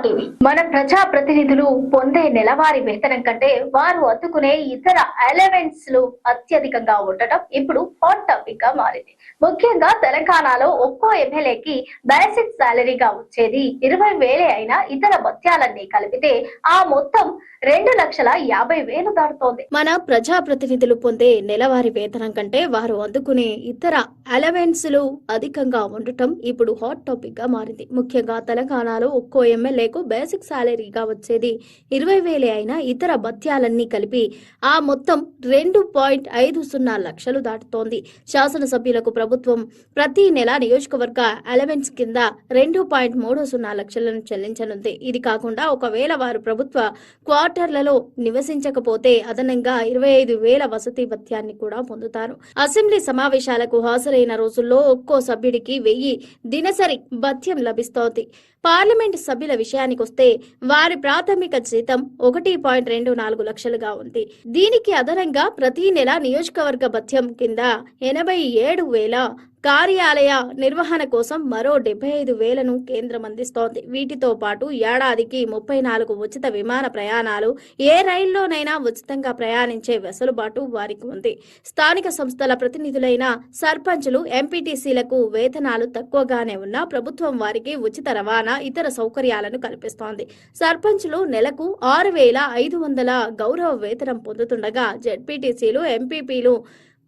TV మన ప్రజా ప్రతినిధులు పొందే నెలవారీ వేతనం కంటే వారు అందుకునే ఇతర అలవెన్స్ లు అత్యధికంగా ఉండటం ఇప్పుడు హాట్ టాపిక్ గా మారింది. ముఖ్యంగా తెలంగాణలో ఒక్కో ఎమ్మెల్యేకి బేసిక్ సాలరీగా వచ్చేది 20,000 అయినా ఇతర భత్యాలన్నీ కలిపితే ఆ మొత్తం 2,50,000 దాటుతోంది. మన ప్రజా ప్రతినిధులు పొందే నెలవారీ వేతనం కంటే వారు అందుకునే ఇతర అలవెన్స్ లు అధికంగా ఉండటం ఇప్పుడు హాట్ టాపిక్ గా మారింది. ముఖ్యంగా తెలంగాణలో ఒక్కో ఎమ్మెల్యేకు బేసిక్ సాలరీగా వచ్చేది 20,000 అయినా ఇతర భత్యాలన్నీ కలిపి ఆ మొత్తం 2.50 లక్షలు దాటుతోంది. శాసనసభ్యులకు ప్రభుత్వం ప్రతి నెల నియోజకవర్గ అలవెన్స్ కింద 2.30 లక్షలను చెల్లించనుంది. ఇది కాకుండా ఒకవేళ వారు ప్రభుత్వ క్వార్టర్లలో నివసించకపోతే అదనంగా 25,000 వసతి భత్యాన్ని కూడా పొందుతారు. అసెంబ్లీ సమావేశాలకు హాజరైన రోజుల్లో ఒక్కో సభ్యుడికి 1,000 దినసరి భత్యం లభిస్తోంది. పార్లమెంట్ సభ్యుల విషయానికొస్తే వారి ప్రాథమిక జీతం 1.24 లక్షలుగా ఉంది. దీనికి అదనంగా ప్రతి నెల నియోజకవర్గ భత్యం కింద 87,000, కార్యాలయ నిర్వహణ కోసం మరో 75,000ను కేంద్రం అందిస్తోంది. వీటితో పాటు ఏడాదికి 34 ఉచిత విమాన ప్రయాణాలు, ఏ రైల్లోనైనా ఉచితంగా ప్రయాణించే వెసులుబాటు వారికి ఉంది. స్థానిక సంస్థల ప్రతినిధులైన సర్పంచులు, ఎంపీటీసీలకు వేతనాలు తక్కువగానే ఉన్నా ప్రభుత్వం వారికి ఉచిత రవాణా, ఇతర సౌకర్యాలను కల్పిస్తోంది. సర్పంచులు నెలకు 6,500 గౌరవ వేతనం పొందుతుండగా జెడ్పీటీసీలు, ఎంపీపీలు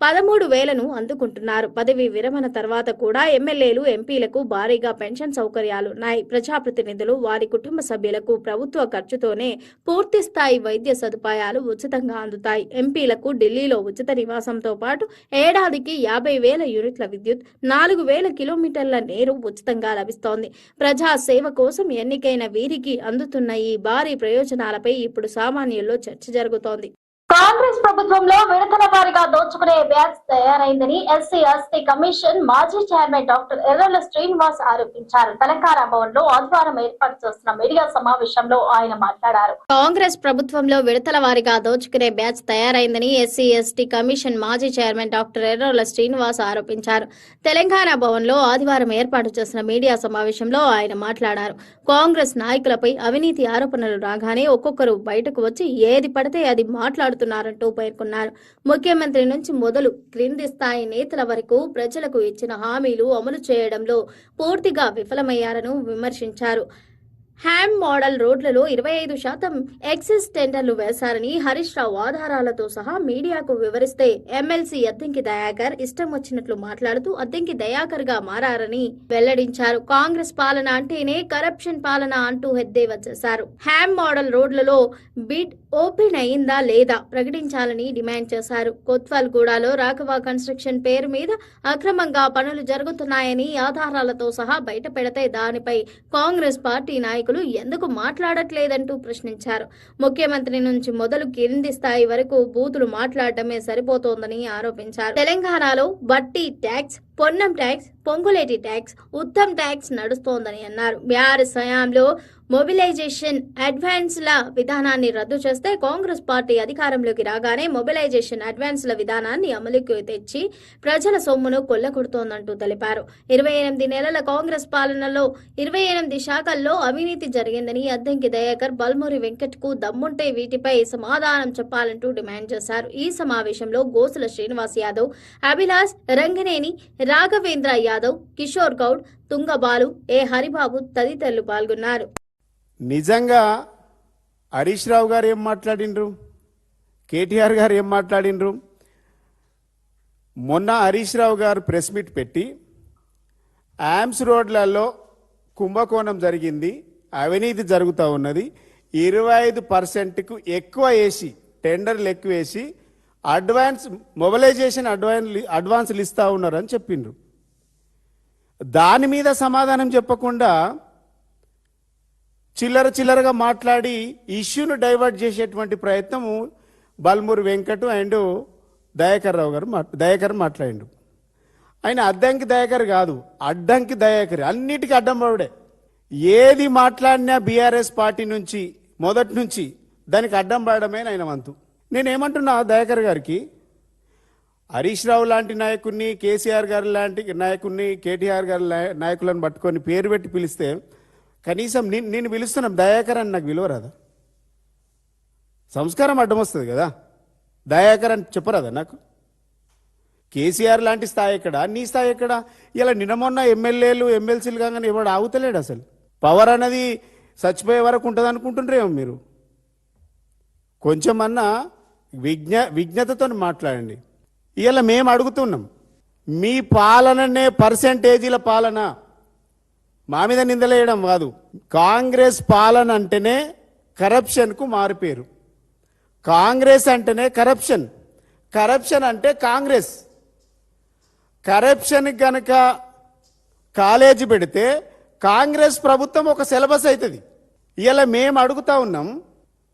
13,000ను అందుకుంటున్నారు. పదవి విరమణ తర్వాత కూడా ఎమ్మెల్యేలు, ఎంపీలకు భారీగా పెన్షన్ సౌకర్యాలున్నాయి. ప్రజాప్రతినిధులు, వారి కుటుంబ సభ్యులకు ప్రభుత్వ ఖర్చుతోనే పూర్తి స్థాయి వైద్య సదుపాయాలు ఉచితంగా అందుతాయి. ఎంపీలకు ఢిల్లీలో ఉచిత నివాసంతో పాటు ఏడాదికి 50,000 యూనిట్ల విద్యుత్, 4,000 కిలోమీటర్ల నీరు ఉచితంగా లభిస్తోంది. ప్రజా సేవ కోసం ఎన్నికైన వీరికి అందుతున్న ఈ భారీ ప్రయోజనాలపై ఇప్పుడు సామాన్యుల్లో చర్చ జరుగుతోంది. కాంగ్రెస్ ప్రభుత్వంలో విడతల వారీగా దోచుకునే బ్యాచ్ తయారైందని ఎస్సీ ఎస్టీ కమిషన్ మాజీ చైర్మన్ డాక్టర్ ఎర్రల శ్రీనివాస్ ఆరోపించారు. తెలంగాణ భవన్ లో ఆదివారం ఏర్పాటు చేసిన మీడియా సమావేశంలో ఆయన మాట్లాడారు. కాంగ్రెస్ ప్రభుత్వంలో విడతల వారీగా దోచుకునే బ్యాచ్ తయారైందని ఎస్సీ ఎస్టీ కమిషన్ మాజీ చైర్మన్ డాక్టర్ ఎర్రల శ్రీనివాస్ ఆరోపించారు. తెలంగాణ భవన్ లో ఆదివారం ఏర్పాటు చేసిన మీడియా సమావేశంలో ఆయన మాట్లాడారు. కాంగ్రెస్ నాయకులపై అవినీతి ఆరోపణలు రాగానే ఒక్కొక్కరు బయటకు వచ్చి ఏది పడితే అది మాట్లాడుతున్నారంటూ పేర్కొన్నారు. ముఖ్యమంత్రి నుంచి మొదలు క్రింది స్థాయి నేతల వరకు ప్రజలకు ఇచ్చిన హామీలు అమలు చేయడంలో పూర్తిగా విఫలమయ్యారని విమర్శించారు. హ్యామ్ మోడల్ రోడ్లలో 25% ఎక్సైజ్ టెండర్లు వేశారని హరీష్ రావు ఆధారాలతో సహా మీడియాకు వివరిస్తే ఎమ్మెల్సీ అద్దంకి దయాకర్ ఇష్టం వచ్చినట్లు మాట్లాడుతూ అద్దంకి దయాకర్ గా మారారని వెల్లడించారు. కాంగ్రెస్ పాలన అంటేనే కరప్షన్ పాలన అంటూ ఎద్దేవా చేశారు. హ్యామ్ మోడల్ రోడ్లలో బిడ్ ఓపెన్ అయిందా లేదా ప్రకటించాలని డిమాండ్ చేశారు. కొత్వాల్గూడలో రాఘవ కన్స్ట్రక్షన్ పేరు మీద అక్రమంగా పనులు జరుగుతున్నాయని ఆధారాలతో సహా బయట పెడితే దానిపై కాంగ్రెస్ పార్టీ నాయకులు ఎందుకు మాట్లాడట్లేదంటూ ప్రశ్నించారు. ముఖ్యమంత్రి నుంచి మొదలు కింది స్థాయి వరకు బూతులు మాట్లాడటమే సరిపోతోందని ఆరోపించారు. తెలంగాణలో వడ్డీ tax, Ponnam tax, Ponguleti tax, Uttam tax నడుస్తోందని అన్నారు. బీఆర్ఎస్ హయాంలో మొబిలైజేషన్ అడ్వాన్స్ల విధానాన్ని రద్దు చేస్తే కాంగ్రెస్ పార్టీ అధికారంలోకి రాగానే మొబిలైజేషన్ అడ్వాన్స్ల విధానాన్ని అమలుకి తెచ్చి ప్రజల సొమ్మును కొల్లగొడుతోందంటూ తెలిపారు. 28 నెలల కాంగ్రెస్ పాలనలో 28 శాఖల్లో అవినీతి జరిగిందని అద్దంకి దయాకర్ బల్మూరి వెంకట్ కు దమ్ముంటే వీటిపై సమాధానం చెప్పాలంటూ డిమాండ్ చేశారు. ఈ సమావేశంలో గోసుల శ్రీనివాస్ యాదవ్, అభిలాష్, రంగనేని, రాఘవేంద్ర యాదవ్, కిషోర్ గౌడ్, తుంగబాలు, ఏ హరిబాబు తదితరులు పాల్గొన్నారు. నిజంగా హరీష్ రావు గారు ఏం మాట్లాడిండ్రు, కేటీఆర్ గారు ఏం మాట్లాడిండ్రు? మొన్న హరీష్ రావు గారు ప్రెస్ మీట్ పెట్టి యామ్స్ రోడ్లలో కుంభకోణం జరిగింది, అవినీతి జరుగుతూ ఉన్నది, 25%కు ఎక్కువ వేసి టెండర్లు ఎక్కువ వేసి మొబిలైజేషన్ అడ్వాన్స్లు ఇస్తూ ఉన్నారని చెప్పిండ్రు. దాని మీద సమాధానం చెప్పకుండా చిల్లరగా మాట్లాడి ఇష్యూను డైవర్ట్ చేసేటువంటి ప్రయత్నము బల్మూరి వెంకట్ అండ్ దయాకర్ మాట్లాడిండు. ఆయన అద్దంకి దయాకర్ కాదు, అడ్డంకి దయాకర్, అన్నిటికీ అడ్డం పడే. ఏది మాట్లాడినా బీఆర్ఎస్ పార్టీ నుంచి మొదటి నుంచి దానికి అడ్డం పడడమే ఆయన వంతు. నేనేమంటున్నా దయాకర్ గారికి, హరీష్ రావు లాంటి నాయకుడిని, కేసీఆర్ గారు లాంటి నాయకుడిని, కేటీఆర్ గారి నాయకులను పట్టుకొని పేరు పెట్టి పిలిస్తే కనీసం నేను పిలుస్తున్నాం దయాకర్ అని నాకు విలువరాదా? సంస్కారం అడ్డం వస్తుంది కదా, దయాకర్ అని చెప్పరాదా నాకు? కేసీఆర్ లాంటి స్థాయి ఎక్కడ, నీ స్థాయి ఎక్కడ? ఇలా నిన్న మొన్న ఎమ్మెల్యేలు ఎమ్మెల్సీలు కాగానే ఎవడు ఆగుతలేడు. అసలు పవర్ అనేది చచ్చిపోయే వరకు ఉంటుంది అనుకుంటుండ్రేమో మీరు. కొంచెమన్నా విజ్ఞతతో మాట్లాడండి. ఇలా మేము అడుగుతున్నాం, మీ పాలననే పర్సెంటేజీల పాలన, మా మీద నిందలేయడం కాదు. కాంగ్రెస్ పాలన అంటేనే కరప్షన్కు మారిపోయారు. కాంగ్రెస్ అంటేనే కరప్షన్, కరప్షన్ అంటే కాంగ్రెస్. కరప్షన్ కనుక కాలేజీ పెడితే కాంగ్రెస్ ప్రభుత్వం ఒక సిలబస్ అవుతుంది. ఇలా మేము అడుగుతా ఉన్నాం,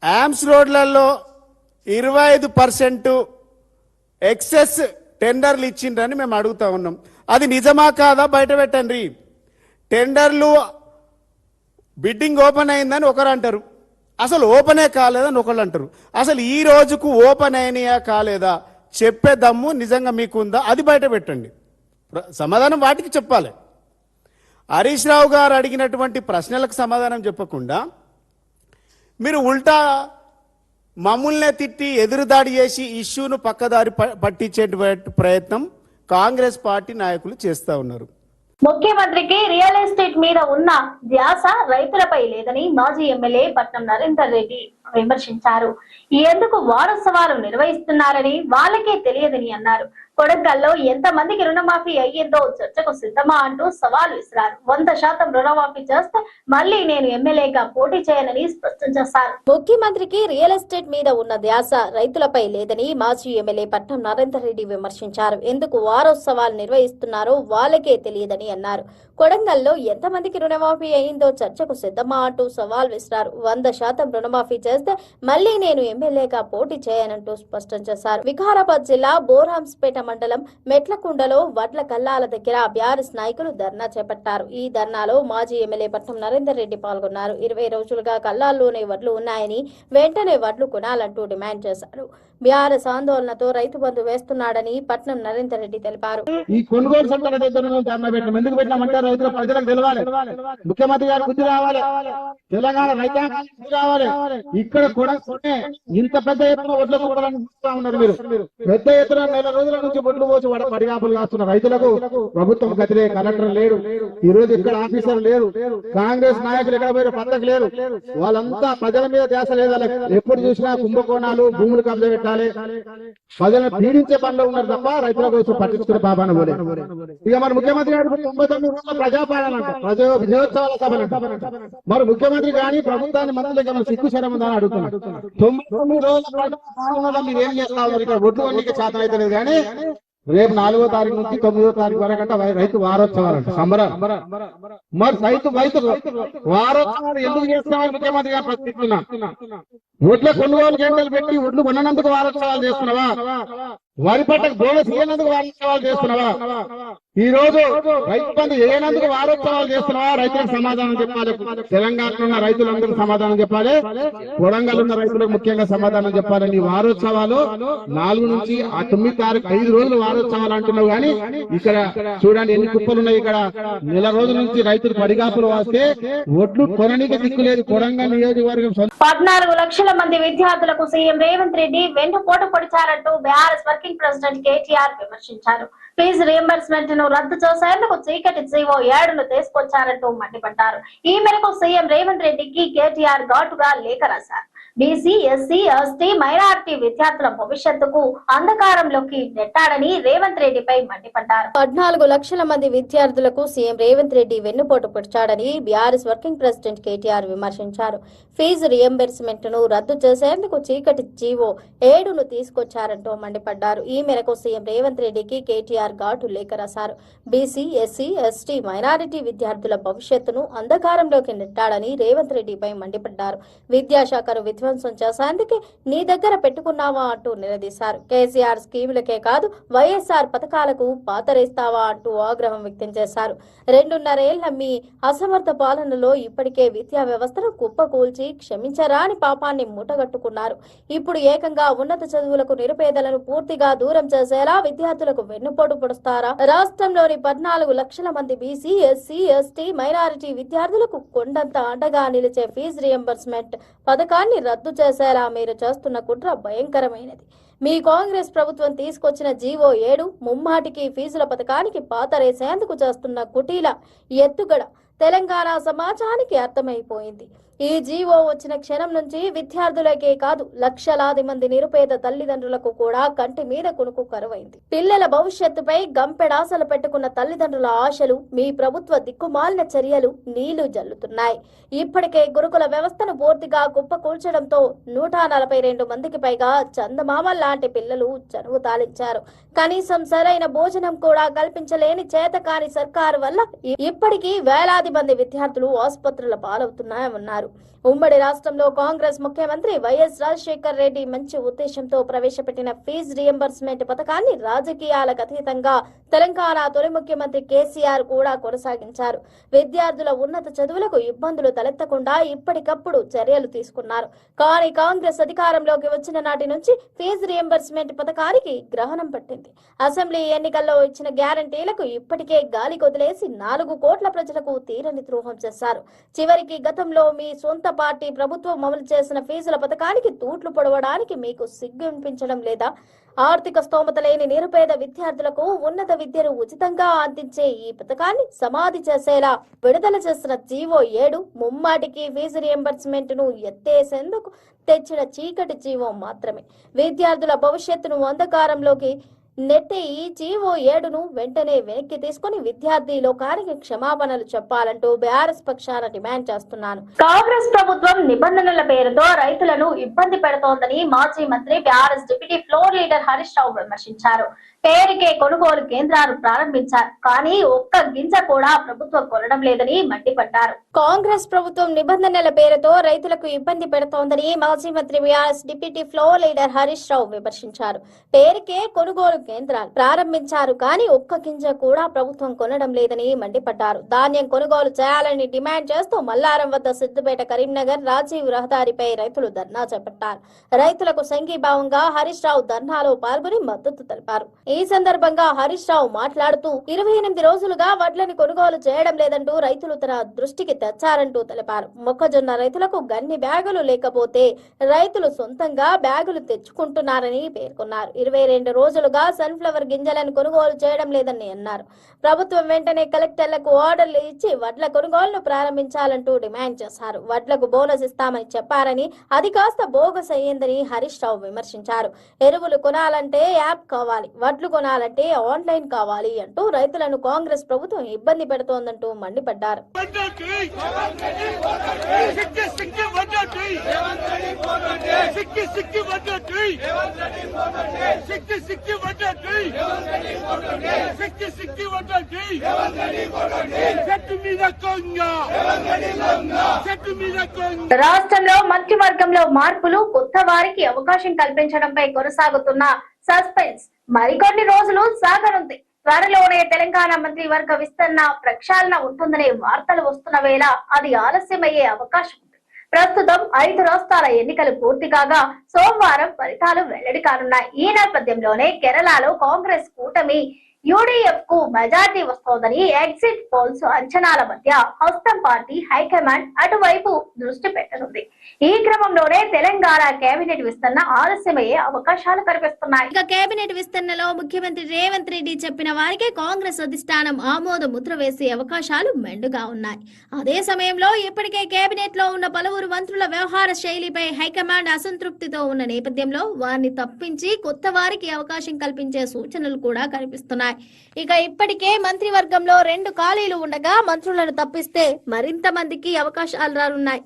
యామ్స్ రోడ్లలో 25% ఎక్సెస్ టెండర్లు ఇచ్చిండ్రని మేము అడుగుతా ఉన్నాం. అది నిజమా కాదా బయట పెట్టండి. టెండర్లు బిడ్డింగ్ ఓపెన్ అయిందని ఒకరు అంటారు, అసలు ఓపెనే కాలేదని ఒకళ్ళు అంటారు. అసలు ఈ రోజుకు ఓపెన్ అయినాయా కాలేదా చెప్పే దమ్ము నిజంగా మీకుందా? అది బయట పెట్టండి. సమాధానం వాటికి చెప్పాలి. హరీష్ రావు గారు అడిగినటువంటి ప్రశ్నలకు సమాధానం చెప్పకుండా మీరు ఉల్టా మమ్మల్నే తిట్టి ఎదురుదాడి చేసి ఇష్యూను పక్కదారి పట్టించేటువంటి ప్రయత్నం కాంగ్రెస్ పార్టీ నాయకులు చేస్తూ ఉన్నారు. ముఖ్యమంత్రికి రియల్ ఎస్టేట్ మీద ఉన్న ధ్యాస రైతులపై లేదని మాజీ ఎమ్మెల్యే పట్నం నరేందర్ రెడ్డి విమర్శించారు. ఎందుకు వారోత్సవాలు నిర్వహిస్తున్నారని వాళ్ళకే తెలియదని అన్నారు. కొడంగల్లో ఎంత మందికి రుణమాఫీ అయ్యిందో చర్చకు సిద్ధమా అంటూ సవాల్ విసిరారు. 100% రుణమాఫీ చేస్తే మళ్ళీ నేను ఎమ్మెల్యేగా పోటీ చేయనని స్పష్టం చేశారు. ముఖ్యమంత్రికి రియల్ ఎస్టేట్ మీద ఉన్న ధ్యాస రైతులపై లేదని మాజీ ఎమ్మెల్యే పట్నం నరేందర్ రెడ్డి విమర్శించారు. ఎందుకు వారోత్సవాలు నిర్వహిస్తున్నారో వాళ్ళకే తెలియదని అన్నారు. కొడంగల్లో ఎంతమందికి రుణమాఫీ అయిందో చర్చకు సిద్ధమా అంటూ సవాల్ విసిరారు. 100% రుణమాఫీ చేస్తే మళ్లీ నేను ఎమ్మెల్యేగా పోటీ చేయనంటూ స్పష్టం చేశారు. వికారాబాద్ జిల్లా బోరాంస్పేట మండలం మెట్లకుండలో వడ్ల కల్లాల దగ్గర బీఆర్ఎస్ నాయకులు ధర్నా చేపట్టారు. ఈ ధర్నాలో మాజీ ఎమ్మెల్యే పట్నం నరేందర్ రెడ్డి పాల్గొన్నారు. 20 రోజులుగా కల్లాల్లోనే వడ్లు ఉన్నాయని వెంటనే వడ్లు కొనాలంటూ డిమాండ్ చేశారు. బీఆర్ఎస్ ఆందోళనతో రైతు బంధు వేస్తున్నాడని పట్నం నరేందర్ రెడ్డి తెలిపారు. ఈ కొనుగోలు సంఘాల దగ్గర ధర్నా పెట్టినాం. ఎందుకు పెట్టినామంటే రైతుల ప్రజలకు తెలవాలి, ముఖ్యమంత్రి గారు బుద్ధి రావాలి, తెలంగాణ రైతాంగం బుద్ధి రావాలి. ఇక్కడ కూడా ఇంత పెద్ద ఎత్తున ఒడ్లు కొనాలని చూస్తా ఉన్నారు మీరు. పెద్ద ఎత్తున నెల రోజుల నుంచి ఒడ్లు పోసి పడిగాపులు కాస్తున్న రైతులకు ప్రభుత్వం గతిలే, కలెక్టర్ లేరు, ఈ రోజు ఇక్కడ ఆఫీసర్ లేరు, కాంగ్రెస్ నాయకులు ఎక్కడ పోయి పద్ధతి లేరు. వాళ్ళంతా ప్రజల మీద ధ్యాస లేదు. ఎప్పుడు చూసినా కుంభకోణాలు, భూములు కబ్జా పెట్టాలి, ప్రజలను పీడించే పనిలో ఉన్నారు తప్ప రైతుల కోసం పట్టించుకునే పాపాన పోలే. ఇక మరి ముఖ్యమంత్రి గారు 99 రోజుల ప్రజాపాలన అంట, విజయోత్సవాల సభలంట. మరి ముఖ్యమంత్రి కానీ ప్రభుత్వాన్ని మంత్రులకి మనం సిగ్గు శరముందని అడుగుతున్నాం. 99 రోజుల ప్రజాపాలనలో మీరు ఏం చేస్తా ఉన్నారు? ఇక్కడ ఒడ్లు కొనికి చేతన అయితే లేదు కానీ రేపు 4వ తారీఖు నుంచి 9వ తారీఖు వరకు అంట రైతు వారోత్సవాలంట, సంబరం. మరి రైతు వారోత్సవాలు ఎందుకు చేస్తున్నామని ముఖ్యమంత్రి గారు ప్రశ్నిస్తున్నా. ఒడ్ల కొనుగోలు కేంద్రాలు పెట్టి ఒడ్లు కొన్నందుకు వారోత్సవాలు చేస్తున్నావా? వరి పంటకు బోనస్ ఇయ్యనందుకు వారోత్సవాలు చేస్తున్నావా? ఈ రోజు రైతు బంధు చేయనందుకు వారోత్సవాలు చేస్తున్నావా? రైతులకు సమాధానం చెప్పాలి. తెలంగాణలో ఉన్న రైతులందరూ సమాధానం చెప్పాలి, కొడంగల్ ఉన్న రైతులకు ముఖ్యంగా సమాధానం చెప్పాలి. నీ వారోత్సవాలు 4 నుంచి 9 తారీఖు 5 రోజులు వారోత్సవాలు అంటున్నావు కానీ ఇక్కడ చూడండి ఎన్ని కుప్పలు ఉన్నాయి. ఇక్కడ నెల రోజుల నుంచి రైతులు పడిగాపులు వస్తే ఒడ్లు కొననీకి దిక్కులేదు. కొడంగల్ నియోజకవర్గం 14 లక్షల మంది విద్యార్థులకు సీఎం రేవంత్ రెడ్డి వెన్నుపోటు పొడిచారంటూ బీఆర్ఎస్ వర్కింగ్ ప్రెసిడెంట్ కేటీఆర్ విమర్శించారు. ఫీజు రియంబర్స్మెంట్ ను రద్దు చేసేందుకు చీకటి జీవో 7ను తీసుకొచ్చారంటూ మండిపడ్డారు. ఈ మేరకు సీఎం రేవంత్ రెడ్డికి కేటీఆర్ ఘాటుగా లేఖ రాశారు. బీసీ, ఎస్సీ, ఎస్టీ, మైనారిటీ విద్యార్థుల భవిష్యత్తుకు అంధకారంలోకి నెట్టాడని రేవంత్ రెడ్డిపై మండిపడ్డారు. 14 లక్షల మంది విద్యార్థులకు సీఎం రేవంత్ రెడ్డి వెన్నుపోటు పొడిచాడని బీఆర్ఎస్ వర్కింగ్ ప్రెసిడెంట్ కేటీఆర్ విమర్శించారు. ఫీజు రియంబర్స్మెంట్ ను రద్దు చేసేందుకు చీకటి జీవో 7ను తీసుకొచ్చారంటూ మండిపడ్డారు. ఈ మేరకు సీఎం రేవంత్ రెడ్డికి కేటీఆర్ ఘాటు లేఖ రాశారు. బీసీ, ఎస్సీ, ఎస్టీ, మైనారిటీ విద్యార్థుల భవిష్యత్తును అంధకారంలోకి నెట్టాడని రేవంత్ రెడ్డిపై మండిపడ్డారు. విద్యాశాఖను విధ్వంసం చేసేందుకు నీ దగ్గర పెట్టుకున్నావా అంటూ నిలదీశారు. కేసీఆర్ స్కీములకే కాదు వైఎస్ఆర్ పథకాలకు పాతరేస్తావా అంటూ ఆగ్రహం వ్యక్తం చేశారు. 2.5 ఏళ్ల మీ అసమర్థ పాలనలో ఇప్పటికే విద్యా వ్యవస్థను కుప్పకూల్చి క్షమించరాని పాపాన్ని మూటగట్టుకున్నారు. ఇప్పుడు ఏకంగా ఉన్నత చదువులకు నిరుపేదలను పూర్తిగా దూరం చేసేలా విద్యార్థులకు వెన్నుపోటు పొడుస్తారా? రాష్ట్రంలోని 14 లక్షల మంది బీసీ, ఎస్సీ, ఎస్టీ, మైనారిటీ విద్యార్థులకు కొండంత అండగా నిలిచే ఫీజు రియంబర్స్మెంట్ పథకాన్ని రద్దు చేసేలా మీరు చేస్తున్న కుట్ర భయంకరమైనది. మీ కాంగ్రెస్ ప్రభుత్వం తీసుకొచ్చిన జీవో 7 ముమ్మాటికి ఫీజుల పథకానికి పాతరేసేందుకు చేస్తున్న కుటీల ఎత్తుగడ తెలంగాణ సమాజానికి అర్థమైపోయింది. ఈ జీవో వచ్చిన క్షణం నుంచి విద్యార్థులకే కాదు లక్షలాది మంది నిరుపేద తల్లిదండ్రులకు కూడా కంటి మీద కునుకు కరువైంది. పిల్లల భవిష్యత్తుపై గంపెడాసలు పెట్టుకున్న తల్లిదండ్రుల ఆశలు మీ ప్రభుత్వ దిక్కుమాలిన చర్యలు నీళ్లు జల్లుతున్నాయి. ఇప్పటికే గురుకుల వ్యవస్థను పూర్తిగా కుప్పకూల్చడంతో 142 మందికి పైగా చందమామ లాంటి పిల్లలు చనువు తాలించారు. కనీసం సరైన భోజనం కూడా కల్పించలేని చేతకాని సర్కారు వల్ల ఇప్పటికీ వేలాది మంది విద్యార్థులు ఆసుపత్రుల పాలవుతున్నాయన్నారు. ఉమ్మడి రాష్ట్రంలో కాంగ్రెస్ ముఖ్యమంత్రి వైఎస్ రాజశేఖర్ రెడ్డి మంచి ఉద్దేశంతో ప్రవేశపెట్టిన ఫీజు రియంబర్స్మెంట్ పథకాన్ని రాజకీయాలకు అతీతంగా తెలంగాణ తొలి ముఖ్యమంత్రి కేసీఆర్ కూడా కొనసాగించారు. విద్యార్థుల ఉన్నత చదువులకు ఇబ్బందులు తలెత్తకుండా ఇప్పటికప్పుడు చర్యలు తీసుకున్నారు. కానీ కాంగ్రెస్ అధికారంలోకి వచ్చిన నాటి నుంచి ఫీజు రియంబర్స్మెంట్ పథకానికి గ్రహణం పట్టింది. అసెంబ్లీ ఎన్నికల్లో ఇచ్చిన గ్యారంటీలకు ఇప్పటికే గాలి కొదిలేసి 4 కోట్ల ప్రజలకు తీరని ద్రోహం చేశారు. చివరికి గతంలో మీ సొంత పార్టీ ప్రభుత్వం అమలు చేసిన ఫీజుల పథకానికి తూట్లు పొడవడానికి మీకు సిగ్గు అనిపించడం లేదా? ఆర్థిక స్తోమత లేని నిరుపేద విద్యార్థులకు ఉన్నత విద్యను ఉచితంగా అందించే ఈ పథకాన్ని సమాధి చేసేలా విడుదల చేసిన జీవో 7 ముమ్మాటికి ఫీజు రియంబర్స్మెంట్ ను ఎత్తేసేందుకు తెచ్చిన చీకటి జీవో మాత్రమే. విద్యార్థుల భవిష్యత్తును అంధకారంలోకి నెట్టే ఈ జీవో 7ను వెంటనే వెనక్కి తీసుకుని విద్యార్థి లోకానికి క్షమాపణలు చెప్పాలంటూ బీఆర్ఎస్ పక్షాన డిమాండ్ చేస్తున్నాను. కాంగ్రెస్ ప్రభుత్వం నిబంధనల పేరుతో రైతులను ఇబ్బంది పెడుతోందని మాజీ మంత్రి BRS deputy floor leader Harish Rao విమర్శించారు. పేరుకే కొనుగోలు కేంద్రాలు ప్రారంభించారు, కానీ ఒక్క గింజ కూడా ప్రభుత్వం కొనడం లేదని మండిపడ్డారు. కాంగ్రెస్ ప్రభుత్వం నిబంధనల పేరుతో రైతులకు ఇబ్బంది పెడుతోందని మాజీ మంత్రి BRS deputy floor leader Harish Rao విమర్శించారు. పేరుకే కొనుగోలు కేంద్రాలు ప్రారంభించారు, కానీ ఒక్క గింజ కూడా ప్రభుత్వం కొనడం లేదని మండిపడ్డారు. ధాన్యం కొనుగోలు చేయాలని డిమాండ్ చేస్తూ మల్లారం వద్ద సిద్దిపేట కరీంనగర్ రాజీవ్ రహదారిపై రైతులు ధర్నా చేపట్టారు. రైతులకు సంఘీభావంగా హరీష్ రావు ధర్నాలో పాల్గొని మద్దతు తెలిపారు. ఈ సందర్భంగా హరీష్ రావు మాట్లాడుతూ 28 రోజులుగా వడ్లని కొనుగోలు చేయడం లేదంటూ రైతులు తన దృష్టికి తెచ్చారంటూ తెలిపారు. మొక్కజొన్న రైతులకు గన్ని బ్యాగులు లేకపోతే రైతులు సొంతంగా బ్యాగులు తెచ్చుకుంటున్నారని పేర్కొన్నారు. 22 రోజులుగా సన్ఫ్లవర్ గింజలను కొనుగోలు చేయడం లేదని అన్నారు. ప్రభుత్వం వెంటనే కలెక్టర్లకు ఆర్డర్లు ఇచ్చి వడ్ల కొనుగోలును ప్రారంభించాలంటూ డిమాండ్ చేశారు. వడ్లకు బోనస్ ఇస్తామని చెప్పారని అది కాస్త బోగస్ అయ్యిందని హరీష్ రావు విమర్శించారు. ఎరువులు కొనాలంటే యాప్ కావాలి, వడ్లు కొనాలంటే ఆన్లైన్ కావాలి అంటూ రైతులను కాంగ్రెస్ ప్రభుత్వం ఇబ్బంది పెడుతోందంటూ మండిపడ్డారు. రాష్ట్రంలో మంత్రివర్గంలో మార్పులు, కొత్త వారికి అవకాశం కల్పించడంపై కొనసాగుతున్న సస్పెన్స్ మరికొన్ని రోజులు సాగనుంది. త్వరలోనే తెలంగాణ మంత్రివర్గ విస్తరణ ప్రక్షాళన ఉంటుందనే వార్తలు వస్తున్న వేళ అది ఆలస్యమయ్యే అవకాశం ఉంది. ప్రస్తుతం 5 రాష్ట్రాల ఎన్నికలు పూర్తి కాగా సోమవారం ఫలితాలు వెల్లడి కానున్నాయి. ఈ నేపథ్యంలోనే కేరళలో కాంగ్రెస్ కూటమి యూడీఎఫ్ కు మెజార్టీ వస్తోందని ఎగ్జిట్ పోల్స్ అంచనాల మధ్య హస్తం పార్టీ హైకమాండ్ అటువైపు దృష్టి పెట్టనుంది. ఈ క్రమంలోనే తెలంగాణ కేబినెట్ విస్తరణ ఆలస్యమయ్యే అవకాశాలు కనిపిస్తున్నాయి. ఇక కేబినెట్ విస్తరణలో ముఖ్యమంత్రి రేవంత్ రెడ్డి చెప్పిన వారికే కాంగ్రెస్ అధిష్టానం ఆమోద ముద్ర వేసే అవకాశాలు మెండుగా ఉన్నాయి. అదే సమయంలో ఇప్పటికే కేబినెట్ లో ఉన్న పలువురు మంత్రుల వ్యవహార శైలిపై హైకమాండ్ అసంతృప్తితో ఉన్న నేపథ్యంలో వారిని తప్పించి కొత్త వారికి అవకాశం కల్పించే సూచనలు కూడా కనిపిస్తున్నాయి. ఇక ఇప్పటికే మంత్రివర్గంలో 2 ఖాళీలు ఉండగా మంత్రులను తప్పిస్తే మరింత మందికి అవకాశాలు రానున్నాయి.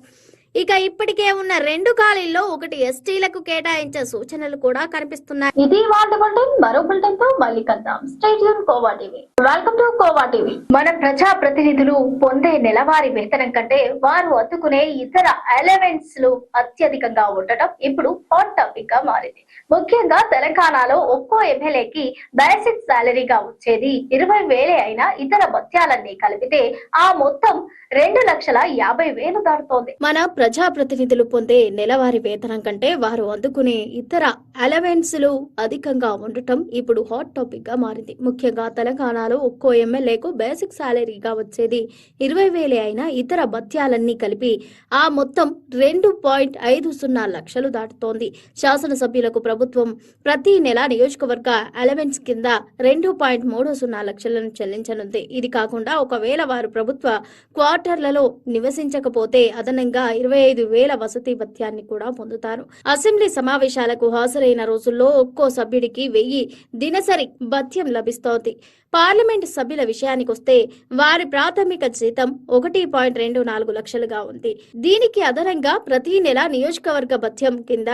ఇక ఇప్పటికే ఉన్న 2 ఖాళీల్లో ఒకటి ఎస్టీలకు కేటాయించే సూచనలు కూడా కనిపిస్తున్నాయి. ఇది వాళ్ళ బులెటిన్. మరో బులెటిన్ తో మళ్ళీ కలుద్దాం. Stay tune khoa TV. Welcome to khoa TV. మన ప్రజా ప్రతినిధులు పొందే నెలవారీ వేతనం కంటే వారు అందుకునే ఇతర అలవెన్స్లు అత్యధికంగా ఉండటం ఇప్పుడు హాట్ టాపిక్ గా మారింది. ముఖ్యంగా తెలంగాణలో ఒక్కో ఎమ్మెల్యేకి బేసిక్ సాలరీగా వచ్చేది 20,000 అయినా ఇతర భత్యాలన్నీ కలిపితే ఆ మొత్తం 2,50,000 దాటుతోంది. మన ప్రజా ప్రతినిధులు పొందే నెలవారీ వేతనం కంటే వారు అందుకునే ఇతర అలవెన్స్లు అధికంగా ఉండటం ఇప్పుడు హాట్ టాపిక్ గా మారింది. ముఖ్యంగా తెలంగాణలో ఒక్కో ఎమ్మెల్యేకు బేసిక్ సాలరీగా వచ్చేది 20,000 అయినా ఇతర భత్యాలన్నీ కలిపి ఆ మొత్తం 2.50 లక్షలు దాటుతోంది. శాసనసభ్యులకు ప్రభుత్వం ప్రతి నెల నియోజకవర్గ అలవెన్స్ కింద 2.30 లక్షలను చెల్లించనుంది. ఇది కాకుండా ఒకవేళ వారు ప్రభుత్వ క్వార్టర్లలో నివసించకపోతే అదనంగా 25,000 వసతి భత్యాన్ని కూడా పొందుతారు. అసెంబ్లీ సమావేశాలకు హాజరైన రోజుల్లో ఒక్కో సభ్యుడికి 1000 దినసరి భత్యం లభిస్తోంది. పార్లమెంట్ సభ్యుల విషయానికొస్తే వారి ప్రాథమిక జీతం 1.24 లక్షలుగా ఉంది. దీనికి అదనంగా ప్రతి నెల నియోజకవర్గ భత్యం కింద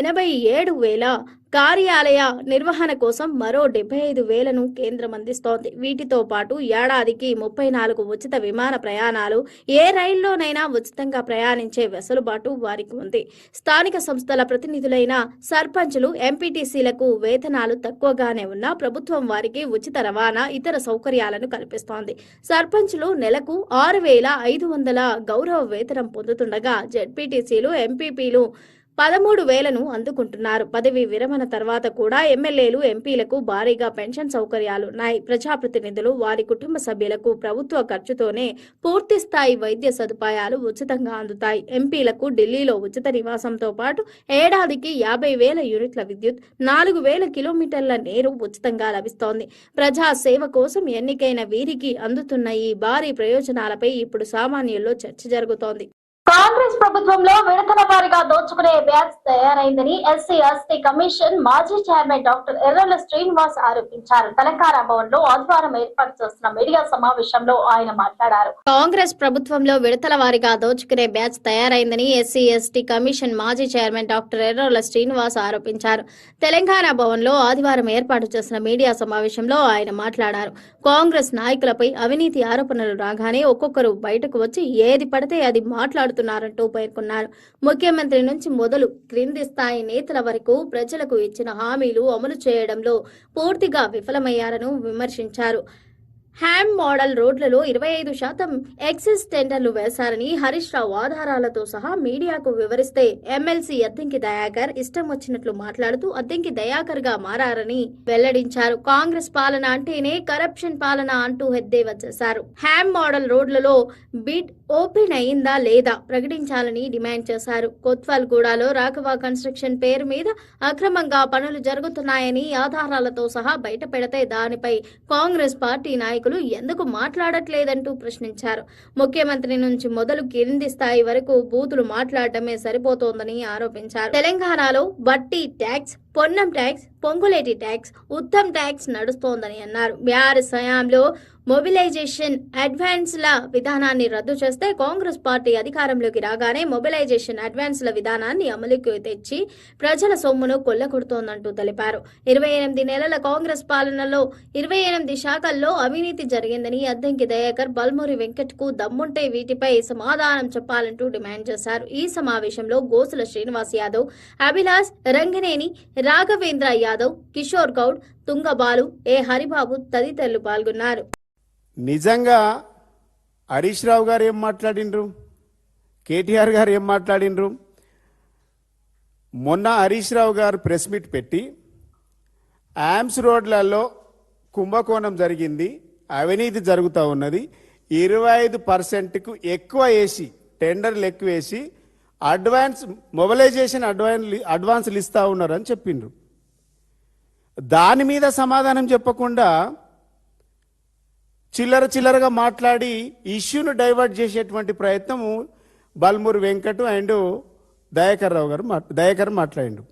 87,000, కార్యాలయ నిర్వహణ కోసం మరో 75,000ను కేంద్రం అందిస్తోంది. వీటితో పాటు ఏడాదికి 34 ఉచిత విమాన ప్రయాణాలు, ఏ రైల్లోనైనా ఉచితంగా ప్రయాణించే వెసులుబాటు వారికి ఉంది. స్థానిక సంస్థల ప్రతినిధులైన సర్పంచులు, ఎంపీటీసీలకు వేతనాలు తక్కువగానే ఉన్నా ప్రభుత్వం వారికి ఉచిత రవాణా, ఇతర సౌకర్యాలను కల్పిస్తోంది. సర్పంచులు నెలకు 6,500 గౌరవ వేతనం పొందుతుండగా జెడ్పీటీసీలు, ఎంపీపీలు 13,000ను అందుకుంటున్నారు. పదవి విరమణ తర్వాత కూడా ఎమ్మెల్యేలు, ఎంపీలకు భారీగా పెన్షన్ సౌకర్యాలున్నాయి. ప్రజాప్రతినిధులు, వారి కుటుంబ సభ్యులకు ప్రభుత్వ ఖర్చుతోనే పూర్తి స్థాయి వైద్య సదుపాయాలు ఉచితంగా అందుతాయి. ఎంపీలకు ఢిల్లీలో ఉచిత నివాసంతో పాటు ఏడాదికి 50,000 యూనిట్ల విద్యుత్, 4,000 కిలోమీటర్ల నీరు ఉచితంగా లభిస్తోంది. ప్రజా సేవ కోసం ఎన్నికైన వీరికి అందుతున్న ఈ భారీ ప్రయోజనాలపై ఇప్పుడు సామాన్యుల్లో చర్చ జరుగుతోంది. కాంగ్రెస్ ప్రభుత్వంలో విడతల వారీగా దోచుకునే బ్యాచ్ తయారైందని ఎస్సీ ఎస్టీ కమిషన్ మాజీ చైర్మన్ డాక్టర్ ఎర్రల శ్రీనివాస్ ఆరోపించారు. తెలంగాణ భవన్ లో ఆదివారం ఏర్పాటు చేసిన మీడియా సమావేశంలో ఆయన మాట్లాడారు. కాంగ్రెస్ ప్రభుత్వంలో విడతల వారీగా దోచుకునే బ్యాచ్ తయారైందని ఎస్సీ ఎస్టీ కమిషన్ మాజీ చైర్మన్ డాక్టర్ ఎర్రల శ్రీనివాస్ ఆరోపించారు. తెలంగాణ భవన్ లో ఆదివారం ఏర్పాటు చేసిన మీడియా సమావేశంలో ఆయన మాట్లాడారు. కాంగ్రెస్ నాయకులపై అవినీతి ఆరోపణలు రాగానే ఒక్కొక్కరు బయటకు వచ్చి ఏది పడితే అది మాట్లాడుతున్నారంటూ పేర్కొన్నారు. ముఖ్యమంత్రి నుంచి మొదలు క్రింది స్థాయి నేతల వరకు ప్రజలకు ఇచ్చిన హామీలు అమలు చేయడంలో పూర్తిగా విఫలమయ్యారని విమర్శించారు. హ్యామ్ మోడల్ రోడ్లలో 25% ఎక్సైజ్ టెండర్లు వేశారని హరీష్ రావు ఆధారాలతో సహా మీడియాకు వివరిస్తే ఎమ్మెల్సీ అద్దంకి దయాకర్ ఇష్టం వచ్చినట్లు మాట్లాడుతూ అద్దంకి దయాకర్ గా మారారని వెల్లడించారు. కాంగ్రెస్ పాలన అంటేనే కరప్షన్ పాలన అంటూ ఎద్దేవా చేశారు. హ్యామ్ మోడల్ రోడ్లలో బిడ్ ఓపెన్ అయిందా లేదా ప్రకటించాలని డిమాండ్ చేశారు. కొత్వాల్ గూడలో రాఘవ కన్స్ట్రక్షన్ పేరు మీద అక్రమంగా పనులు జరుగుతున్నాయని ఆధారాలతో సహా బయట పెడితే దానిపై కాంగ్రెస్ పార్టీ నాయకులు ఎందుకు మాట్లాడట్లేదంటూ ప్రశ్నించారు. ముఖ్యమంత్రి నుంచి మొదలు కింది స్థాయి వరకు బూతులు మాట్లాడటమే సరిపోతోందని ఆరోపించారు. తెలంగాణలో Bhatti tax, Ponnam tax, Ponguleti tax, Uttam tax నడుస్తోందని అన్నారు. బీఆర్ఎస్ హయాంలో మొబిలైజేషన్ అడ్వాన్స్ల విధానాన్ని రద్దు చేస్తే కాంగ్రెస్ పార్టీ అధికారంలోకి రాగానే మొబిలైజేషన్ అడ్వాన్స్ల విధానాన్ని అమలుకి తెచ్చి ప్రజల సొమ్మును కొల్లగొడుతోందంటూ తెలిపారు. 28 నెలల కాంగ్రెస్ పాలనలో 28 శాఖల్లో అవినీతి జరిగిందని అద్దంకి దయాకర్ బల్మూరి వెంకట్ కు దమ్ముంటే వీటిపై సమాధానం చెప్పాలంటూ డిమాండ్ చేశారు. ఈ సమావేశంలో గోసుల శ్రీనివాస్ యాదవ్, అభిలాష్, రంగనేని, రాఘవేంద్ర యాదవ్, కిషోర్ గౌడ్, తుంగబాలు, ఏ హరిబాబు తదితరులు పాల్గొన్నారు. నిజంగా హరీష్ రావు గారు ఏం మాట్లాడిండ్రు, కేటీఆర్ గారు ఏం మాట్లాడిండ్రు? మొన్న హరీష్ రావు గారు ప్రెస్ మీట్ పెట్టి యామ్స్ రోడ్లలో కుంభకోణం జరిగింది, అవినీతి జరుగుతూ ఉన్నది, 25%కు ఎక్కువ వేసి టెండర్లు ఎక్కువ వేసి మొబిలైజేషన్ అడ్వాన్స్లు ఇస్తూ ఉన్నారని చెప్పిండ్రు. దాని మీద సమాధానం చెప్పకుండా చిల్లరగా మాట్లాడి ఇష్యూను డైవర్ట్ చేసేటువంటి ప్రయత్నము బల్మూరి వెంకట్ అండ్ దయాకర్ మాట్లాడిండు.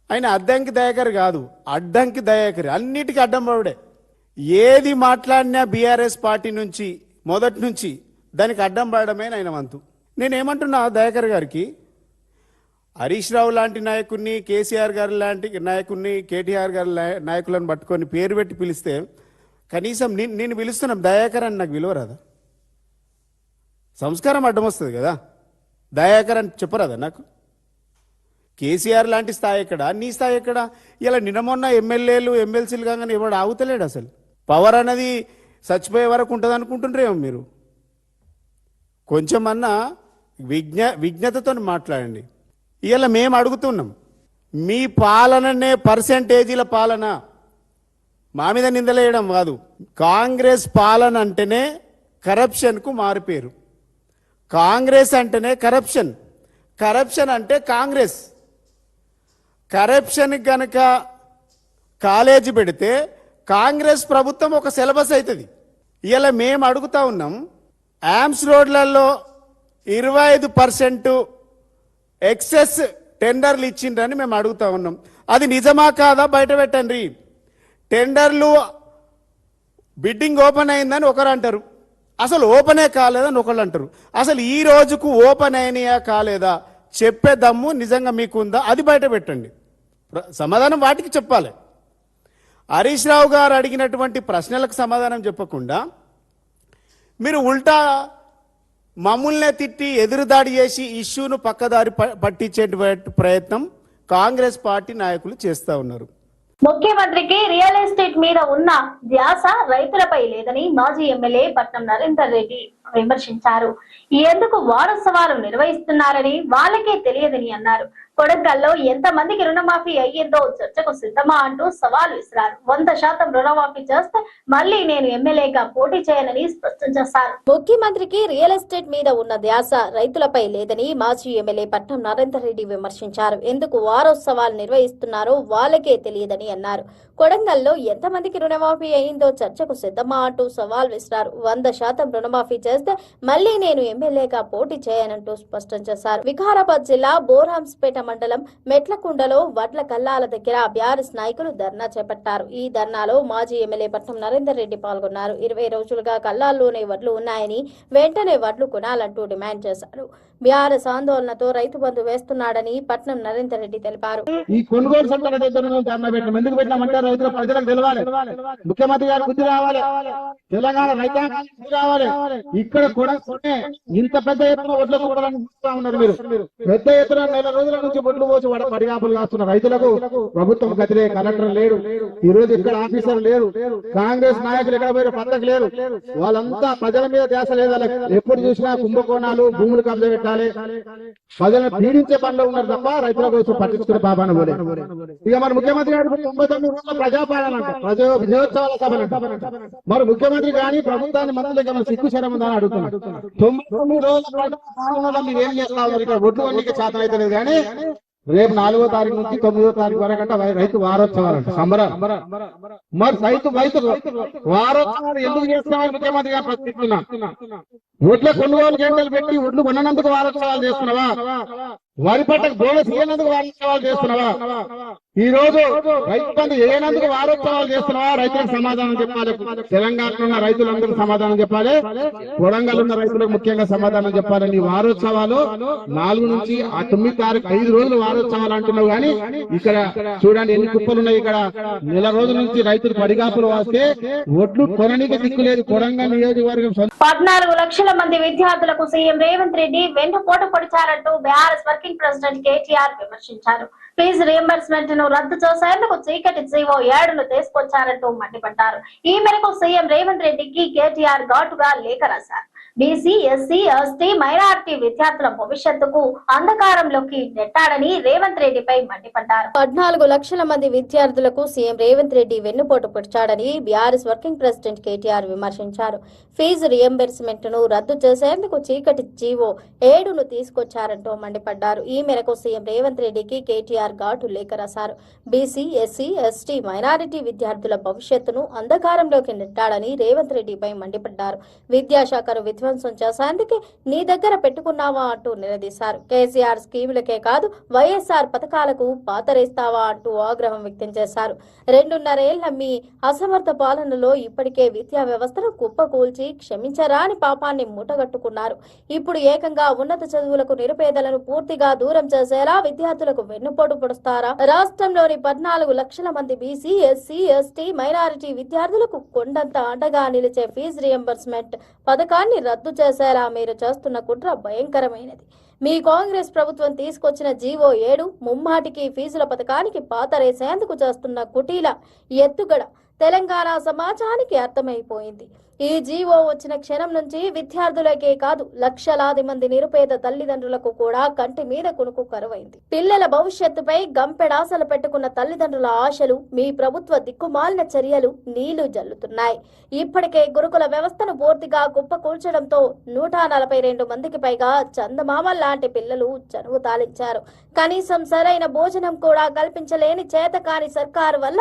ఆయన అద్దంకి దయాకర్ కాదు, అడ్డంకి దయాకర్, అన్నిటికీ అడ్డం పడే. ఏది మాట్లాడినా బీఆర్ఎస్ పార్టీ నుంచి మొదటి నుంచి దానికి అడ్డం పడడమే ఆయన వంతు. నేనేమంటున్నా దయాకర్ గారికి, హరీష్ రావు లాంటి నాయకుడిని, కేసీఆర్ గారు లాంటి నాయకుడిని, కేటీఆర్ గారి నాయకులను పట్టుకొని పేరు పెట్టి పిలిస్తే కనీసం నేను పిలుస్తున్నాం దయాకర్ అని నాకు విలువరాదా? సంస్కారం అడ్డం వస్తుంది కదా. దయాకర్ అని చెప్పరాదా నాకు? కేసీఆర్ లాంటి స్థాయి ఎక్కడ, నీ స్థాయి ఎక్కడ? ఇలా నిన్న మొన్న ఎమ్మెల్యేలు ఎమ్మెల్సీలు కాగానే ఎవడు ఆగుతలేడు. అసలు పవర్ అనేది చచ్చిపోయే వరకు ఉంటుంది అనుకుంటుండ్రేమో మీరు. కొంచెమన్నా విజ్ఞతతో మాట్లాడండి. ఇలా మేము అడుగుతున్నాం, మీ పాలననే పర్సెంటేజీల పాలన, మా మీద నిందలేయడం కాదు. కాంగ్రెస్ పాలన అంటేనే కరప్షన్కు మారిపోయారు. కాంగ్రెస్ అంటేనే కరప్షన్, కరప్షన్ అంటే కాంగ్రెస్. కరప్షన్కి కనుక కాలేజీ పెడితే కాంగ్రెస్ ప్రభుత్వం ఒక సిలబస్ అవుతుంది. ఇలా మేము అడుగుతా ఉన్నాం, యామ్స్ రోడ్లలో 25% ఎక్సెస్ టెండర్లు ఇచ్చిండ్రని మేము అడుగుతా ఉన్నాం. అది నిజమా కాదా బయట పెట్టండి. టెండర్లు బిడ్డింగ్ ఓపెన్ అయిందని ఒకరు అంటారు, అసలు ఓపెనే కాలేదని ఒకళ్ళు అంటారు. అసలు ఈ రోజుకు ఓపెన్ అయినాయా కాలేదా చెప్పే దమ్ము నిజంగా మీకుందా? అది బయట పెట్టండి. సమాధానం వాటికి చెప్పాలి. హరీష్ రావు గారు అడిగినటువంటి ప్రశ్నలకు సమాధానం చెప్పకుండా మీరు ఉల్టా మమ్మల్నే తిట్టి ఎదురుదాడి చేసి ఇష్యూను పక్కదారి పట్టించే ప్రయత్నం కాంగ్రెస్ పార్టీ నాయకులు చేస్తూ ఉన్నారు. ముఖ్యమంత్రికి రియల్ ఎస్టేట్ మీద ఉన్న ధ్యాస రైతులపై లేదని మాజీ ఎమ్మెల్యే పట్నం నరేందర్ రెడ్డి విమర్శించారు. ఎందుకు వారోత్సవాలు నిర్వహిస్తున్నారని వాళ్ళకే తెలియదని అన్నారు. కొడంగల్లో ఎంత మందికి రుణమాఫీ అయ్యిందో చర్చకు సిద్ధమా అంటూ సవాల్ విసిరారు. 100% రుణమాఫీ చేస్తే మళ్ళీ నేను ఎమ్మెల్యేగా పోటీ చేయనని స్పష్టం చేశారు. ముఖ్యమంత్రికి రియల్ ఎస్టేట్ మీద ఉన్న ధ్యాస రైతులపై లేదని మాజీ ఎమ్మెల్యే పట్నం నరేందర్ రెడ్డి విమర్శించారు. ఎందుకు వారోత్సవాలు నిర్వహిస్తున్నారో వాళ్ళకే తెలియదని అన్నారు. కొడంగల్లో ఎంతమందికి రుణమాఫీ అయిందో చర్చకు సిద్ధమా అంటూ సవాల్ విసిరారు. 100% రుణమాఫీ చేస్తే మళ్లీ నేను ఎమ్మెల్యేగా పోటీ చేయనంటూ స్పష్టం చేశారు. వికారాబాద్ జిల్లా బోరాంస్పేట మండలం మెట్లకుండలో వడ్ల కల్లాల దగ్గర బీఆర్ఎస్ నాయకులు ధర్నా చేపట్టారు. ఈ ధర్నాలో మాజీ ఎమ్మెల్యే పట్నం నరేందర్ రెడ్డి పాల్గొన్నారు. 20 రోజులుగా కల్లాల్లోనే వడ్లు ఉన్నాయని వెంటనే వడ్లు కొనాలంటూ డిమాండ్ చేశారు. బీఆర్ఎస్ ఆందోళనతో రైతు బంధు వేస్తున్నాడని పట్నం నరేందర్ రెడ్డి తెలిపారు. ఈ కొనుగోలు సంఘాల దగ్గర ధర్నా పెట్టినాం. ఎందుకు పెట్టినామంటే రైతుల ప్రజలకు తెలవాలి, ముఖ్యమంత్రి గారు బుద్ధి రావాలి, తెలంగాణ రైతాంగం బుద్ధి రావాలి. ఇక్కడ కూడా ఇంత పెద్ద ఎత్తున ఒడ్లు కొనడానికి చూస్తా ఉన్నారు మీరు. పెద్ద ఎత్తున నెల రోజుల నుంచి ఒడ్లు పోసి పడిగాపులు కాస్తున్న రైతులకు ప్రభుత్వం గతిలే, కలెక్టర్ లేరు, ఈ రోజు ఇక్కడ ఆఫీసర్ లేరు, కాంగ్రెస్ నాయకులు ఎక్కడ పోయారు పక్కకు లేరు. వాళ్ళంతా ప్రజల మీద ధ్యాస లేదు. ఎప్పుడు చూసినా కుంభకోణాలు, భూములు కబ్జా పెట్టాలి, ప్రజలను పీడించే పనిలో ఉన్నారు తప్ప రైతుల కోసం పట్టించుకునే పాపాన పోలే. ఇక మరి ముఖ్యమంత్రి గారు 99 రోజుల ప్రజాపాలన అంట, విజయోత్సవాల సభ. మరి ముఖ్యమంత్రి కానీ ప్రభుత్వాన్ని మంత్రులకి మన సిగ్గు శరం ఉందని అడుగుతున్నారు. 99 రోజుల మీరు ఏం చేస్తున్నారు? ఇక్కడ ఒడ్లు వండికి చేతన అయితే లేదు కానీ రేపు 4వ తారీఖు నుంచి 9వ తారీఖు వరకంట రైతు వారోత్సవాలంట, సంబరాలు. మరి రైతు వారోత్సవాలు ఎందుకు చేస్తున్నామని ముఖ్యమంత్రి గారు ప్రశ్నిస్తున్నా. ఒడ్ల కొనుగోలు కేంద్రాలు పెట్టి ఒడ్లు కొన్నందుకు వారోత్సవాలు చేస్తున్నావా? వరి పంటకు బోనస్ ఇయ్యనందుకు వారోత్సవాలు చేస్తున్నావా? ఈ రోజు రైతు బంధు ఏనందుకు వారోత్సవాలు చేస్తున్నావా? రైతులకు సమాధానం చెప్పాలి. తెలంగాణలో ఉన్న రైతులందరూ సమాధానం చెప్పాలి, కొడంగల్ ఉన్న రైతులకు ముఖ్యంగా సమాధానం చెప్పాలి. నీ వారోత్సవాలు 4 నుంచి 9 తారీఖు 5 రోజులు వారోత్సవాలు అంటున్నావు కానీ ఇక్కడ చూడండి ఎన్ని కుప్పలు ఉన్నాయి. ఇక్కడ నెల రోజుల నుంచి రైతులు పడిగాపులు వాస్తే ఒడ్లు కొననీకి దిక్కులేదు. కొడంగల్ నియోజకవర్గం 14 లక్షల మంది విద్యార్థులకు సీఎం రేవంత్ రెడ్డి వెన్నుపోటు పొడిచారంటూ బీఆర్ఎస్ వర్కింగ్ ప్రెసిడెంట్ కేటీఆర్ విమర్శించారు. ఫీజు రియంబర్స్మెంట్ ను రద్దు చేసేందుకు చీకటి జీవో 7ను తీసుకొచ్చారంటూ మండిపడ్డారు. ఈ మేరకు సీఎం రేవంత్ రెడ్డికి కేటీఆర్ ఘాటుగా లేఖ రాశారు. బీసీ, ఎస్సీ, ఎస్టీ, మైనారిటీ విద్యార్థుల భవిష్యత్తుకు అంధకారంలోకి నెట్టాడని రేవంత్ రెడ్డిపై మండిపడ్డారు. 14 లక్షల మంది విద్యార్థులకు సీఎం రేవంత్ రెడ్డి వెన్నుపోటు పొడిచాడని బీఆర్ఎస్ వర్కింగ్ ప్రెసిడెంట్ కేటీఆర్ విమర్శించారు. ఫీజు రియంబర్స్మెంట్ ను రద్దు చేసేందుకు చీకటి జీవో 7ను తీసుకొచ్చారంటూ మండిపడ్డారు. ఈ మేరకు సీఎం రేవంత్ రెడ్డికి కేటీఆర్ ఘాటు లేఖ రాశారు. బీసీ, ఎస్సీ, ఎస్టీ, మైనారిటీ విద్యార్థుల భవిష్యత్తును అంధకారంలోకి నెట్టాడని రేవంత్ రెడ్డిపై మండిపడ్డారు. విద్యాశాఖను విధ్వంసం చేసేందుకు నీ దగ్గర పెట్టుకున్నావా అంటూ నిలదీశారు. కేసీఆర్ స్కీములకే కాదు వైఎస్ఆర్ పథకాలకు పాతరేస్తావా అంటూ ఆగ్రహం వ్యక్తం చేశారు. 2.5 ఏళ్ల మీ అసమర్థ పాలనలో ఇప్పటికే విద్యా వ్యవస్థను కుప్పకూల్చి క్షమించరాని పాపాన్ని మూటగట్టుకున్నారు. ఇప్పుడు ఏకంగా ఉన్నత చదువులకు నిరుపేదలను పూర్తిగా దూరం చేసేలా విద్యార్థులకు వెన్నుపోటు పొడుస్తారా? రాష్ట్రంలోని 14 లక్షల మంది బీసీ, ఎస్సీ, ఎస్టీ, మైనారిటీ విద్యార్థులకు కొండంత అండగా నిలిచే ఫీజు రియంబర్స్మెంట్ పథకాన్ని రద్దు చేసేలా మీరు చేస్తున్న కుట్ర భయంకరమైనది. మీ కాంగ్రెస్ ప్రభుత్వం తీసుకొచ్చిన జీవో 7 ముమ్మాటికి ఫీజుల పథకానికి పాతరేసేందుకు చేస్తున్న కుటీల ఎత్తుగడ తెలంగాణ సమాజానికి అర్థమైపోయింది. ఈ జీవో వచ్చిన క్షణం నుంచి విద్యార్థులకే కాదు లక్షలాది మంది నిరుపేద తల్లిదండ్రులకు కూడా కంటి మీద కునుకు కరువైంది. పిల్లల భవిష్యత్తుపై గంపెడాసలు పెట్టుకున్న తల్లిదండ్రుల ఆశలు మీ ప్రభుత్వ దిక్కుమాలిన చర్యలు నీళ్లు జల్లుతున్నాయి. ఇప్పటికే గురుకుల వ్యవస్థను పూర్తిగా కుప్పకూల్చడంతో 142 మందికి పైగా చందమామ లాంటి పిల్లలు చనువు తాలించారు. కనీసం సరైన భోజనం కూడా కల్పించలేని చేతకాని సర్కారు వల్ల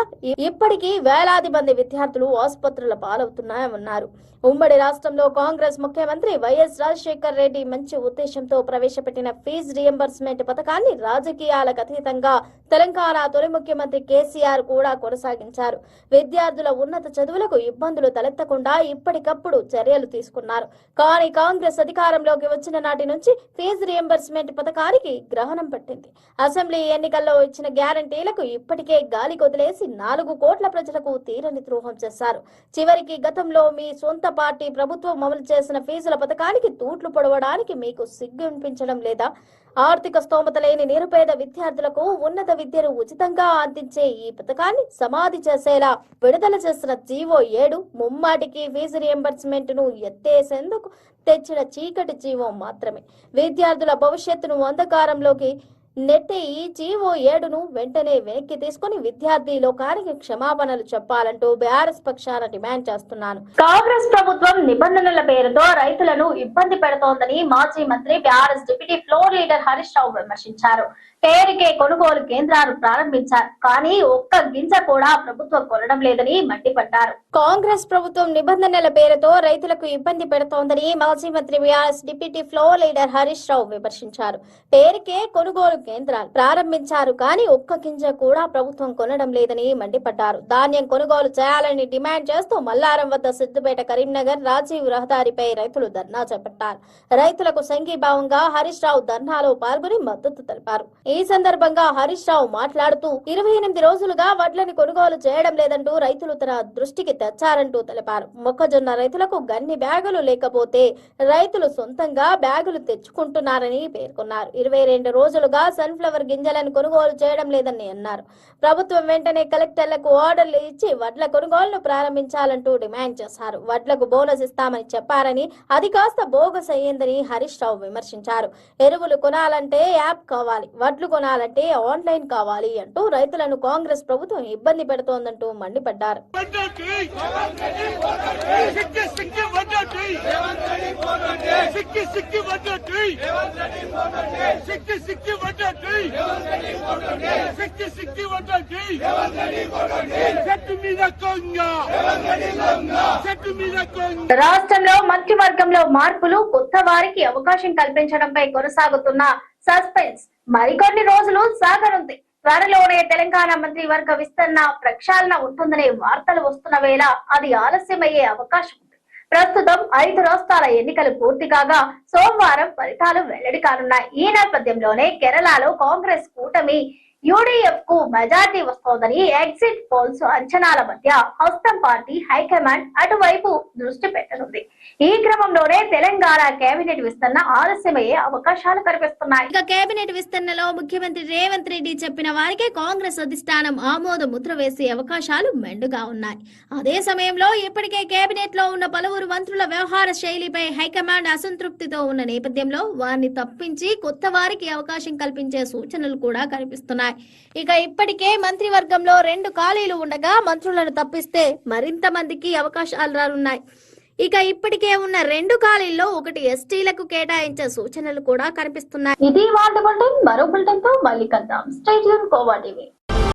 ఇప్పటికీ వేలాది మంది విద్యార్థులు ఆసుపత్రుల పాలవుతున్నాయన్నారు. ఉమ్మడి రాష్ట్రంలో కాంగ్రెస్ ముఖ్యమంత్రి వైఎస్ రాజశేఖర్ రెడ్డి మంచి ఉద్దేశంతో ప్రవేశపెట్టిన ఫీజు రియంబర్స్మెంట్ పథకాన్ని రాజకీయాలకు అతీతంగా తెలంగాణ తొలి ముఖ్యమంత్రి కేసీఆర్ కూడా కొనసాగించారు. విద్యార్థుల ఉన్నత చదువులకు ఇబ్బందులు తలెత్తకుండా ఇప్పటికప్పుడు చర్యలు తీసుకున్నారు. కానీ కాంగ్రెస్ అధికారంలోకి వచ్చిన నాటి నుంచి ఫీజు రియంబర్స్మెంట్ పథకానికి గ్రహణం పట్టింది. అసెంబ్లీ ఎన్నికల్లో ఇచ్చిన గ్యారంటీలకు ఇప్పటికే గాలి కొదిలేసి 4 కోట్ల ప్రజలకు తీరని ద్రోహం చేశారు. చివరికి గతంలో మీ సొంత పార్టీ ప్రభుత్వం అమలు చేసిన ఫీజుల పథకానికి తూట్లు పొడవడానికి మీకు సిగ్గు అనిపించడం లేదా? ఆర్థిక స్తోమత లేని నిరుపేద విద్యార్థులకు ఉన్నత విద్యను ఉచితంగా అందించే ఈ పథకాన్ని సమాధి చేసేలా విడుదల చేసిన జీవో 7 ముమ్మాటికి ఫీజు రియంబర్స్మెంట్ ను ఎత్తేసేందుకు తెచ్చిన చీకటి జీవో మాత్రమే. విద్యార్థుల భవిష్యత్తును అంధకారంలోకి నెట్టే ఈ జీవో 7ను వెంటనే వెనక్కి తీసుకుని విద్యార్థి లోకానికి క్షమాపణలు చెప్పాలంటూ బీఆర్ఎస్ పక్షాన డిమాండ్ చేస్తున్నాను. కాంగ్రెస్ ప్రభుత్వం నిబంధనల పేరుతో రైతులను ఇబ్బంది పెడుతోందని మాజీ మంత్రి BRS deputy floor leader Harish Rao విమర్శించారు. పేరుకే కొనుగోలు కేంద్రాలు ప్రారంభించారు, కానీ ఒక్క గింజ కూడా ప్రభుత్వం కొనడం లేదని మండిపడ్డారు. కాంగ్రెస్ ప్రభుత్వం నిబంధనల పేరుతో రైతులకు ఇబ్బంది పెడుతోందని మాజీ మంత్రి BRS deputy floor leader Harish Rao విమర్శించారు. పేరుకే కొనుగోలు కేంద్రాలు ప్రారంభించారు, కానీ ఒక్క గింజ కూడా ప్రభుత్వం కొనడం లేదని మండిపడ్డారు. ధాన్యం కొనుగోలు చేయాలని డిమాండ్ చేస్తూ మల్లారం వద్ద సిద్దిపేట కరీంనగర్ రాజీవ్ రహదారిపై రైతులు ధర్నా చేపట్టారు. రైతులకు సంఘీభావంగా హరీష్ రావు ధర్నాలో పాల్గొని మద్దతు తెలిపారు. ఈ సందర్భంగా హరీష్ రావు మాట్లాడుతూ 28 రోజులుగా వడ్లని కొనుగోలు చేయడం లేదంటూ రైతులు తన దృష్టికి తెచ్చారంటూ తెలిపారు. మొక్కజొన్న రైతులకు గన్ని బ్యాగులు లేకపోతే రైతులు సొంతంగా బ్యాగులు తెచ్చుకుంటున్నారని పేర్కొన్నారు. 22 రోజులుగా సన్ఫ్లవర్ గింజలను కొనుగోలు చేయడం లేదని అన్నారు. ప్రభుత్వం వెంటనే కలెక్టర్లకు ఆర్డర్లు ఇచ్చి వడ్ల కొనుగోలును ప్రారంభించాలంటూ డిమాండ్ చేశారు. వడ్లకు బోనస్ ఇస్తామని చెప్పారని అది కాస్త బోగస్ అయ్యిందని హరీష్ రావు విమర్శించారు. ఎరువులు కొనాలంటే యాప్ కావాలి, వడ్లు కొనాలంటే ఆన్లైన్ కావాలి అంటూ రైతులను కాంగ్రెస్ ప్రభుత్వం ఇబ్బంది పెడుతోందంటూ మండిపడ్డారు. రాష్ట్రంలో మంత్రివర్గంలో మార్పులు, కొత్త వారికి అవకాశం కల్పించడంపై కొనసాగుతున్న సస్పెన్స్ మరికొన్ని రోజులు సాగనుంది. త్వరలోనే తెలంగాణ మంత్రివర్గ విస్తరణ ప్రక్షాళన ఉంటుందనే వార్తలు వస్తున్న వేళ అది ఆలస్యమయ్యే అవకాశం ఉంది. ప్రస్తుతం 5 రాష్ట్రాల ఎన్నికలు పూర్తి కాగా సోమవారం ఫలితాలు వెల్లడి కానున్నాయి. ఈ నేపథ్యంలోనే కేరళలో కాంగ్రెస్ కూటమి యూడీఎఫ్ కు మెజార్టీ వస్తోందని ఎగ్జిట్ పోల్స్ అంచనాల మధ్య హస్తం పార్టీ హైకమాండ్ అటువైపు దృష్టి పెట్టనుంది. ఈ క్రమంలోనే తెలంగాణ కేబినెట్ విస్తరణ ఆలస్యమయ్యే అవకాశాలు కనిపిస్తున్నాయి. ఇక కేబినెట్ విస్తరణలో ముఖ్యమంత్రి రేవంత్ రెడ్డి చెప్పిన వారికే కాంగ్రెస్ అధిష్టానం ఆమోద ముద్ర వేసే అవకాశాలు మెండుగా ఉన్నాయి. అదే సమయంలో ఇప్పటికే కేబినెట్ లో ఉన్న పలువురు మంత్రుల వ్యవహార శైలిపై హైకమాండ్ అసంతృప్తితో ఉన్న నేపథ్యంలో వారిని తప్పించి కొత్త వారికి అవకాశం కల్పించే సూచనలు కూడా కనిపిస్తున్నాయి. ఇక ఇప్పటికే మంత్రివర్గంలో 2 ఖాళీలు ఉండగా మంత్రులను తప్పిస్తే మరింత మందికి అవకాశాలు రానున్నాయి. ఇక ఇప్పటికే ఉన్న 2 ఖాళీల్లో ఒకటి ఎస్టీలకు కేటాయించే సూచనలు కూడా కనిపిస్తున్నాయి. ఇది వార్త బులెటిన్. మరో బులెటిన్ తో మళ్ళీ కలుద్దాం. Stay tune khoa TV.